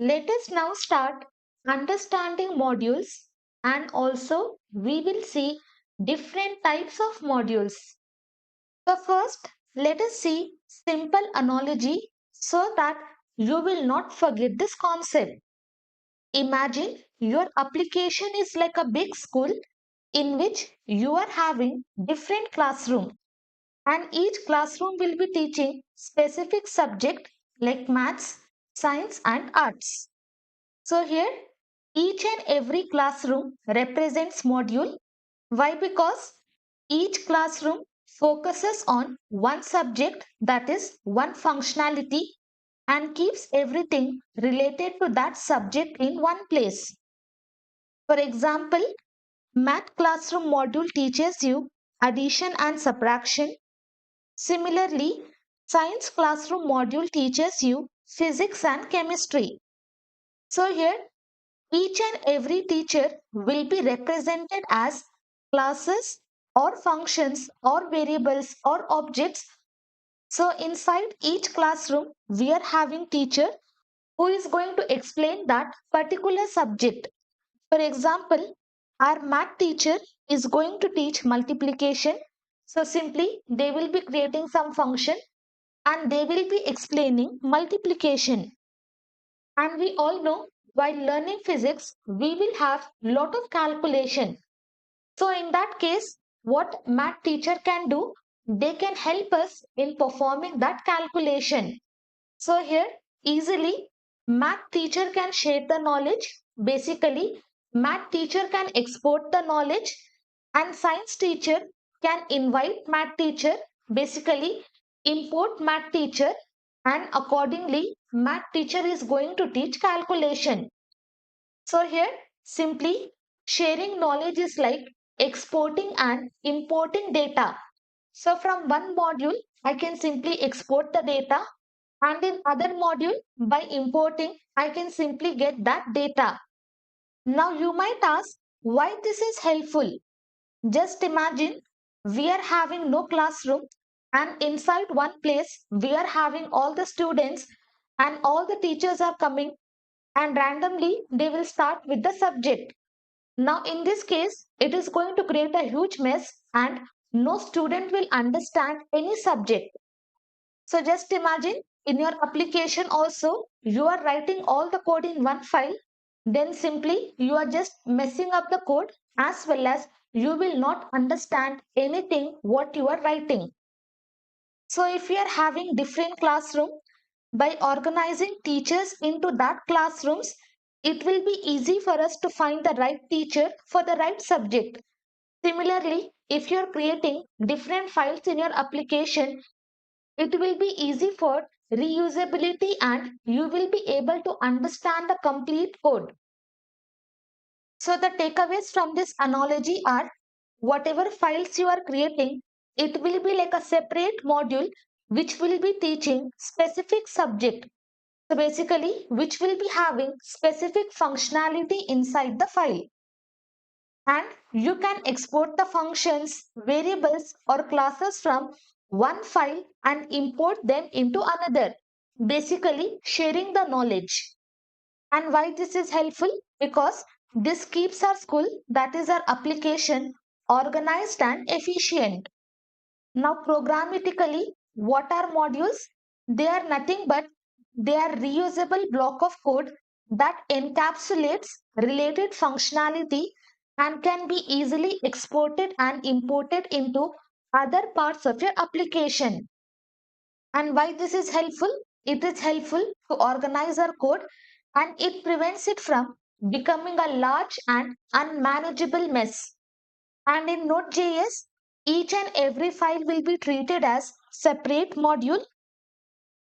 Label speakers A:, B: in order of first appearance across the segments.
A: Let us now start understanding modules, and also we will see different types of modules. So first, let us see simple analogy so that you will not forget this concept. Imagine your application is like a big school in which you are having different classrooms, and each classroom will be teaching specific subject like maths, science and arts. So here each and every classroom represents module. Why? Because each classroom focuses on one subject, that is one functionality, and keeps everything related to that subject in one place. For example, math classroom module teaches you addition and subtraction. Similarly, science classroom module teaches you physics and chemistry. So here each and every teacher will be represented as classes or functions or variables or objects. So inside each classroom, we are having teacher who is going to explain that particular subject. For example, our math teacher is going to teach multiplication. So simply they will be creating some function and they will be explaining multiplication. And we all know while learning physics, we will have lot of calculation. So in that case, what math teacher can do, they can help us in performing that calculation. So here easily math teacher can share the knowledge. Basically, math teacher can export the knowledge, and science teacher can invite math teacher, basically import math teacher, and accordingly math teacher is going to teach calculation. So here simply sharing knowledge is like exporting and importing data. So from one module, I can simply export the data, and in other module, by importing, I can simply get that data. Now you might ask why this is helpful. Just imagine we are having no classroom, and inside one place we are having all the students and all the teachers are coming, and randomly they will start with the subject. Now in this case, it is going to create a huge mess and no student will understand any subject. So just imagine in your application also, you are writing all the code in one file, then simply you are just messing up the code, as well as you will not understand anything what you are writing. So if you are having different classroom, by organizing teachers into that classrooms, it will be easy for us to find the right teacher for the right subject. Similarly, if you are creating different files in your application, it will be easy for reusability and you will be able to understand the complete code. So the takeaways from this analogy are whatever files you are creating, it will be like a separate module which will be teaching specific subject. So basically, which will be having specific functionality inside the file. And you can export the functions, variables or classes from one file and import them into another, basically sharing the knowledge. And why this is helpful? Because this keeps our school, that is our application, organized and efficient. Now programmatically, what are modules? They are nothing but they are reusable block of code that encapsulates related functionality and can be easily exported and imported into other parts of your application. And why this is helpful? It is helpful to organize our code, and it prevents it from becoming a large and unmanageable mess. And in Node.js, each and every file will be treated as separate module,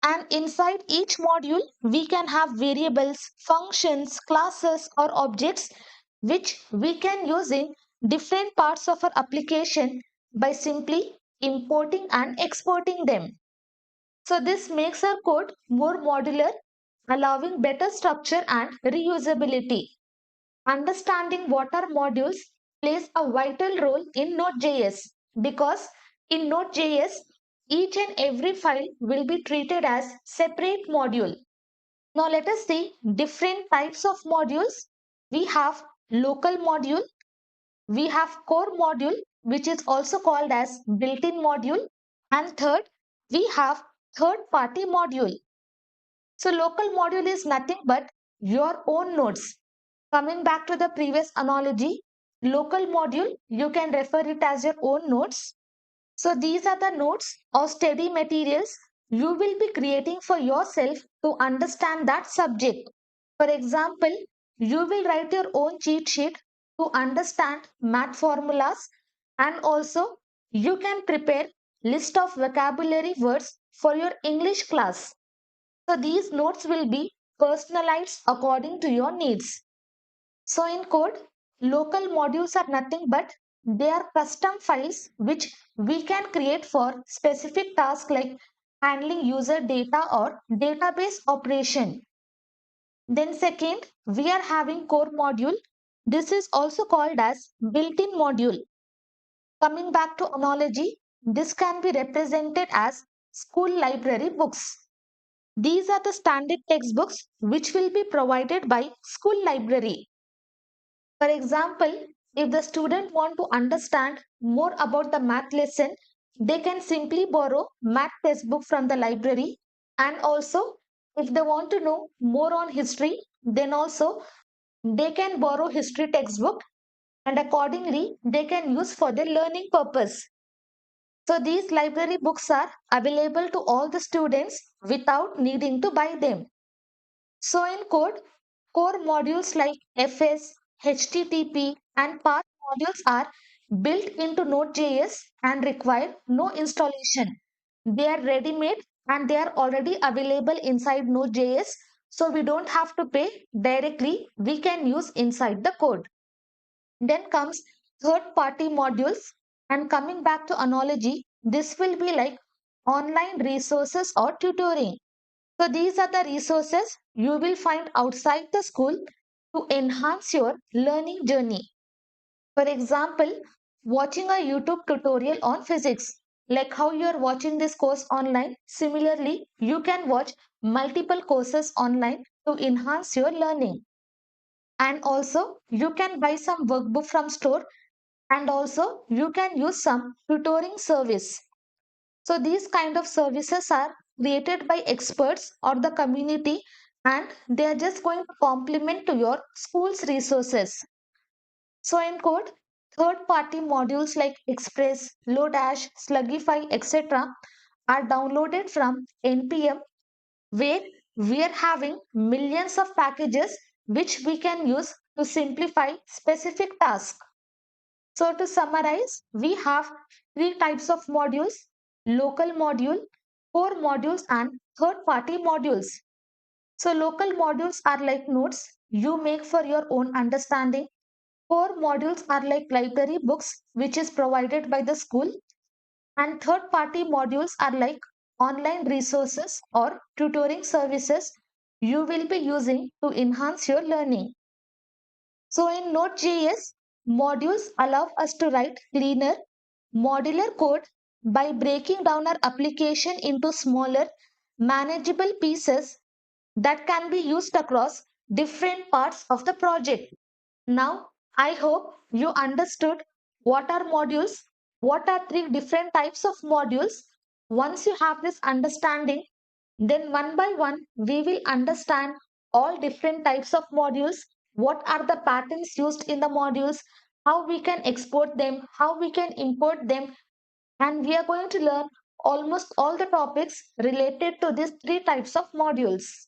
A: and inside each module we can have variables, functions, classes or objects which we can use in different parts of our application by simply importing and exporting them. So this makes our code more modular, allowing better structure and reusability. Understanding what are modules plays a vital role in Node.js, because in Node.js, each and every file will be treated as separate module. Now let us see different types of modules. We have local module, we have core module, which is also called as built-in module, and third, we have third-party module. So local module is nothing but your own nodes. Coming back to the previous analogy, local module, you can refer it as your own nodes. So these are the notes or study materials you will be creating for yourself to understand that subject. For example, you will write your own cheat sheet to understand math formulas, and also you can prepare list of vocabulary words for your English class. So these notes will be personalized according to your needs. So in code, local modules are nothing but they are custom files which we can create for specific tasks like handling user data or database operation. Then second, we are having core module. This is also called as built-in module. Coming back to analogy, this can be represented as school library books. These are the standard textbooks which will be provided by school library. For example, if the student want to understand more about the math lesson, they can simply borrow math textbook from the library. And also, if they want to know more on history, then also they can borrow history textbook, and accordingly they can use for their learning purpose. So these library books are available to all the students without needing to buy them. So in code, core modules like FS, HTTP, and Path modules are built into Node.js and require no installation. They are ready-made and they are already available inside Node.js. So we don't have to pay directly. We can use inside the code. Then comes third-party modules. And coming back to analogy, this will be like online resources or tutoring. So these are the resources you will find outside the school to enhance your learning journey. For example, watching a YouTube tutorial on physics, like how you are watching this course online. Similarly, you can watch multiple courses online to enhance your learning. And also, you can buy some workbook from store, and also you can use some tutoring service. So these kind of services are created by experts or the community, and they are just going to complement to your school's resources. So in code, third party modules like Express, Lodash, Slugify, etc. are downloaded from NPM, where we are having millions of packages which we can use to simplify specific tasks. So to summarize, we have three types of modules: local module, core modules, and third party modules. So local modules are like notes you make for your own understanding. Core modules are like library books which is provided by the school. And third party modules are like online resources or tutoring services you will be using to enhance your learning. So in Node.js, modules allow us to write cleaner, modular code by breaking down our application into smaller, manageable pieces that can be used across different parts of the project. Now, I hope you understood what are modules, what are three different types of modules. Once you have this understanding, then one by one, we will understand all different types of modules, what are the patterns used in the modules, how we can export them, how we can import them, and we are going to learn almost all the topics related to these three types of modules.